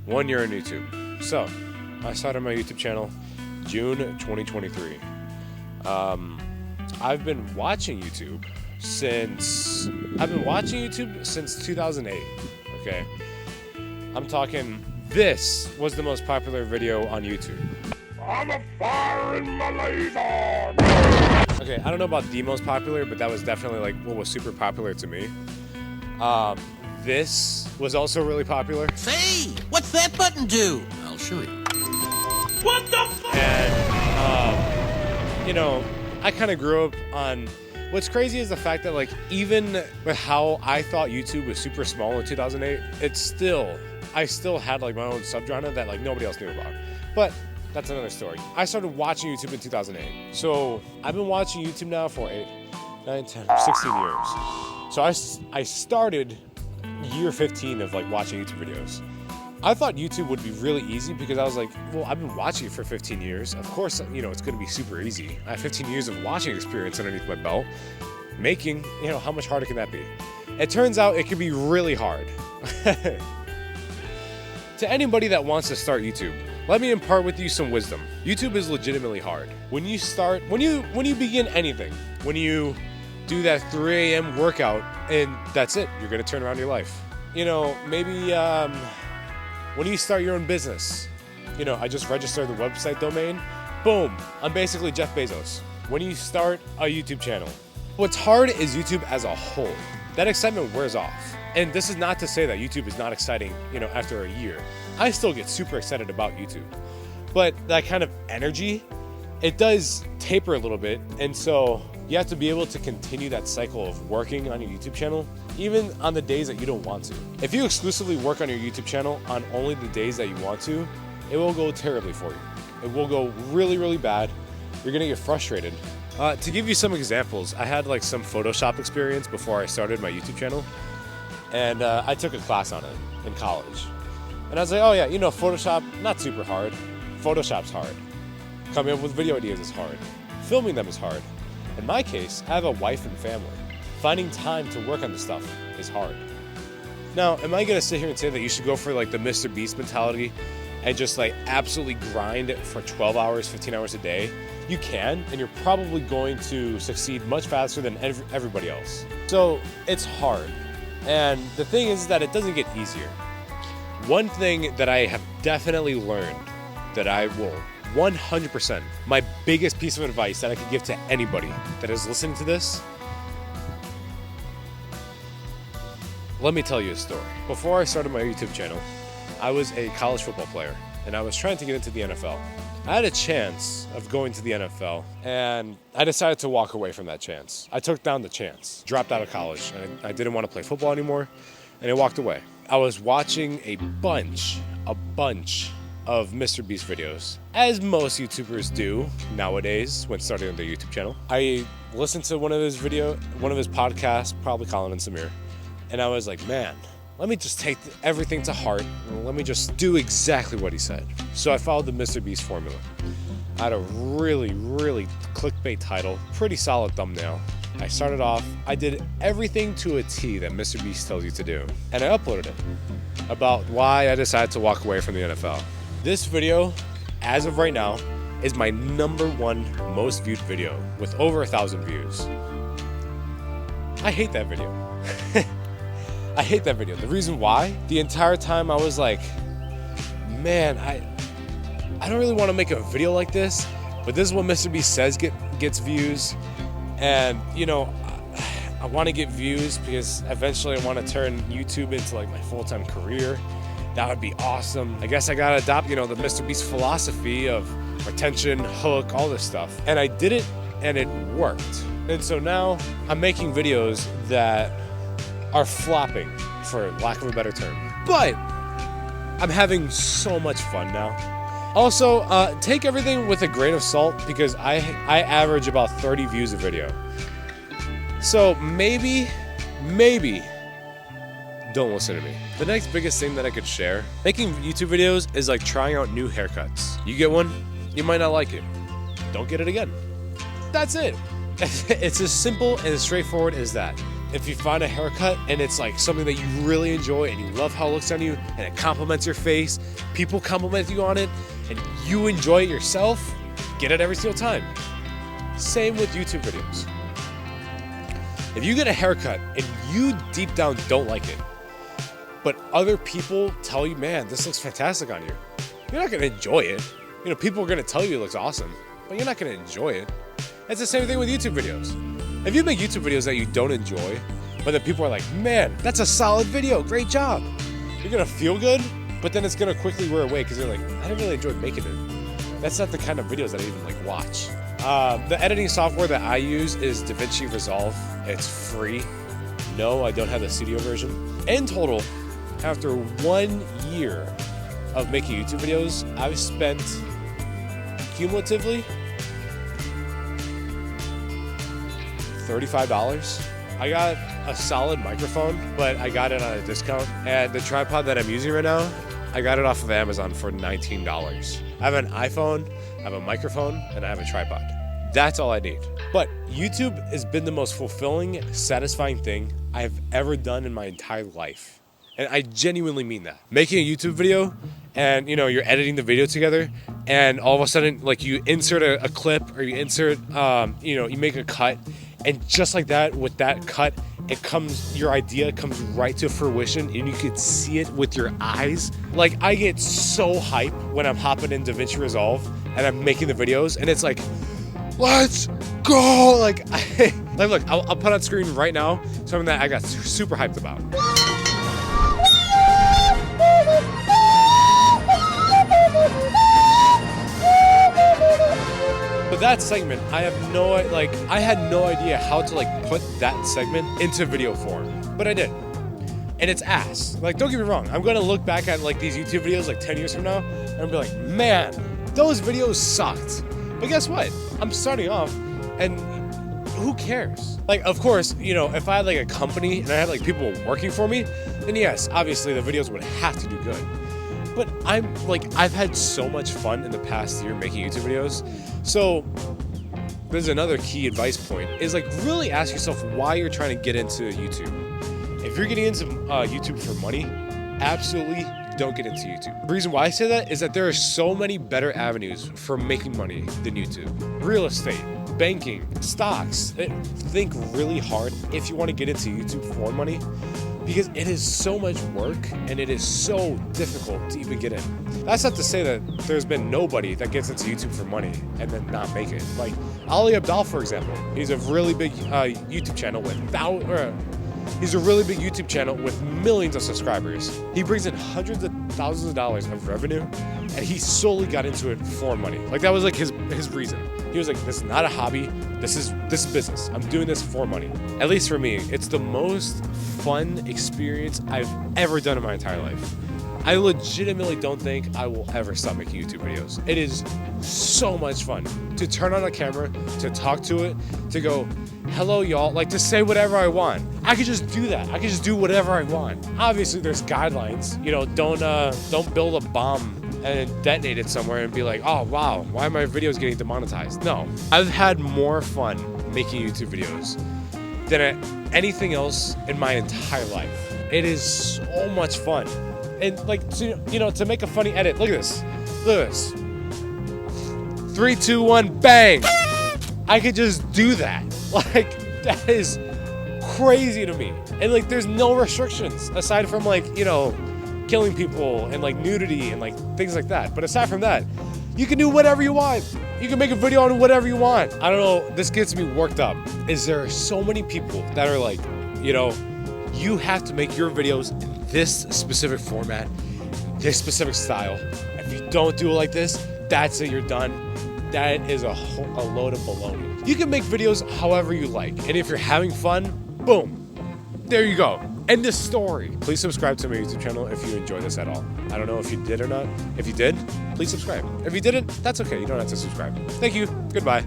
1 year on YouTube. So, I started my YouTube channel June 2023. I've been watching YouTube since 2008. Okay, I'm talking. This was the most popular video on YouTube. I'm a fire in my laser. Okay, I don't know about the most popular, but that was definitely like what was super popular to me. This was also really popular. Say, what's that button do? I'll show you. What the fuck? And, you know, I kind of grew up on... What's crazy is the fact that, like, even with how I thought YouTube was super small in 2008, I still had, like, my own subgenre that, like, nobody else knew about. But that's another story. I started watching YouTube in 2008. So I've been watching YouTube now for 8, 9, 10, 16 years. So I started year 15 of like watching YouTube videos. I thought YouTube would be really easy because I was like, well, I've been watching it for 15 years. Of course, you know, it's going to be super easy. I have 15 years of watching experience underneath my belt. Making, you know, how much harder can that be? It turns out it can be really hard. To anybody that wants to start YouTube, let me impart with you some wisdom. YouTube is legitimately hard. When you begin anything, when you do that 3 a.m. workout and that's it, you're gonna turn around your life. You know, maybe when you start your own business, you know, I just registered the website domain, boom, I'm basically Jeff Bezos. When you start a YouTube channel, what's hard is YouTube as a whole. That excitement wears off. And this is not to say that YouTube is not exciting, you know, after a year. I still get super excited about YouTube. But that kind of energy, it does taper a little bit. And so you have to be able to continue that cycle of working on your YouTube channel, even on the days that you don't want to. If you exclusively work on your YouTube channel on only the days that you want to, it will go terribly for you. It will go really, really bad. You're gonna get frustrated. To give you some examples, I had like some Photoshop experience before I started my YouTube channel. And I took a class on it in college. And I was like, oh yeah, you know, Photoshop, not super hard. Photoshop's hard. Coming up with video ideas is hard. Filming them is hard. In my case, I have a wife and family. Finding time to work on this stuff is hard. Now, am I gonna sit here and say that you should go for like the Mr. Beast mentality and just like absolutely grind for 12 hours, 15 hours a day? You can, and you're probably going to succeed much faster than everybody else. So it's hard. And the thing is that it doesn't get easier. One thing that I have definitely learned that I will 100%, my biggest piece of advice that I could give to anybody that is listening to this, let me tell you a story. Before I started my YouTube channel, I was a college football player and I was trying to get into the NFL. I had a chance of going to the NFL and I decided to walk away from that chance. I took down the chance, dropped out of college, and I didn't want to play football anymore, and I walked away. I was watching a bunch of Mr. Beast videos, as most YouTubers do nowadays when starting their YouTube channel. I listened to one of his podcasts, probably Colin and Samir, and I was like, man, let me just take everything to heart and let me just do exactly what he said. So I followed the Mr. Beast formula. I had a really, really clickbait title, pretty solid thumbnail. I started off, I did everything to a T that Mr. Beast tells you to do, and I uploaded it about why I decided to walk away from the NFL. This video, as of right now, is my #1 most viewed video with over 1,000 views. I hate that video. I hate that video. The reason why, the entire time I was like, man, I don't really want to make a video like this, but this is what Mr. Beast says gets views. And, you know, I want to get views because eventually I want to turn YouTube into like my full-time career. That would be awesome. I guess I got to adopt, you know, the Mr. Beast philosophy of retention, hook, all this stuff. And I did it and it worked. And so now I'm making videos that are flopping, for lack of a better term. But I'm having so much fun now. Also, take everything with a grain of salt because I average about 30 views a video. So maybe don't listen to me. The next biggest thing that I could share, making YouTube videos is like trying out new haircuts. You get one, you might not like it. Don't get it again. That's it. It's as simple and as straightforward as that. if you find a haircut and it's like something that you really enjoy and you love how it looks on you and it compliments your face, people compliment you on it, and you enjoy it yourself, get it every single time. Same with YouTube videos. If you get a haircut and you deep down don't like it, but other people tell you, man, this looks fantastic on you, you're not gonna enjoy it. You know, people are gonna tell you it looks awesome, but you're not gonna enjoy it. It's the same thing with YouTube videos. If you make YouTube videos that you don't enjoy, but then people are like, man, that's a solid video, great job, you're gonna feel good, but then it's gonna quickly wear away because you're like, I didn't really enjoy making it. That's not the kind of videos that I even like watch. The editing software that I use is DaVinci Resolve. It's free. No, I don't have the studio version. In total, after 1 year of making YouTube videos, I've spent cumulatively $35. I got a solid microphone, but I got it on a discount. And the tripod that I'm using right now, I got it off of Amazon for $19. I have an iPhone, I have a microphone, and I have a tripod. That's all I need. But YouTube has been the most fulfilling, satisfying thing I've ever done in my entire life. And I genuinely mean that. Making a YouTube video and, you know, you're editing the video together and all of a sudden, like, you insert a clip or you insert, you know, you make a cut, and just like that, with that cut, your idea comes right to fruition and you can see it with your eyes. Like, I get so hyped when I'm hopping in DaVinci Resolve and I'm making the videos and it's like, let's go. Like, look, I'll put on screen right now something that I got super hyped about. But that segment, I had no idea how to like put that segment into video form, but I did. And it's ass. Like, don't get me wrong, I'm gonna look back at like these YouTube videos like 10 years from now and I'll be like, man, those videos sucked. But guess what? I'm starting off, and who cares? Like, of course, you know, if I had like a company and I had like people working for me, then yes, obviously the videos would have to do good. But I've had so much fun in the past year making YouTube videos. So there's another key advice point is like really ask yourself why you're trying to get into YouTube. If you're getting into YouTube for money, absolutely don't get into YouTube. The reason why I say that is that there are so many better avenues for making money than YouTube. Real estate, banking, stocks. Think really hard if you want to get into YouTube for money, because it is so much work and it is so difficult to even get in. That's not to say that there's been nobody that gets into YouTube for money and then not make it. Like Ali Abdaal, for example, he's a really big YouTube channel with millions of subscribers. He brings in hundreds of thousands of dollars of revenue, and he solely got into it for money. Like, that was like his reason. He was like, this is not a hobby. This is business. I'm doing this for money. At least for me, it's the most fun experience I've ever done in my entire life. I legitimately don't think I will ever stop making YouTube videos. It is so much fun to turn on a camera, to talk to it, to go, hello y'all, like to say whatever I want. I could just do that. I could just do whatever I want. Obviously there's guidelines, you know, don't build a bomb and detonate it somewhere and be like, oh wow, why are my videos getting demonetized? No, I've had more fun making YouTube videos than anything else in my entire life. It is so much fun. And like, to make a funny edit, look at this. 3, 2, 1, bang. I could just do that. Like, that is crazy to me. And like, there's no restrictions aside from like, you know, killing people and like nudity and like things like that. But aside from that, you can do whatever you want. You can make a video on whatever you want. I don't know, this gets me worked up. Is there are so many people that are like, you know, you have to make your videos in this specific format, this specific style. If you don't do it like this, that's it, you're done. That is a load of baloney. You can make videos however you like, and if you're having fun, boom, there you go. End of story. Please subscribe to my YouTube channel if you enjoy this at all. I don't know if you did or not. If you did, please subscribe. If you didn't, that's okay. You don't have to subscribe. Thank you. Goodbye.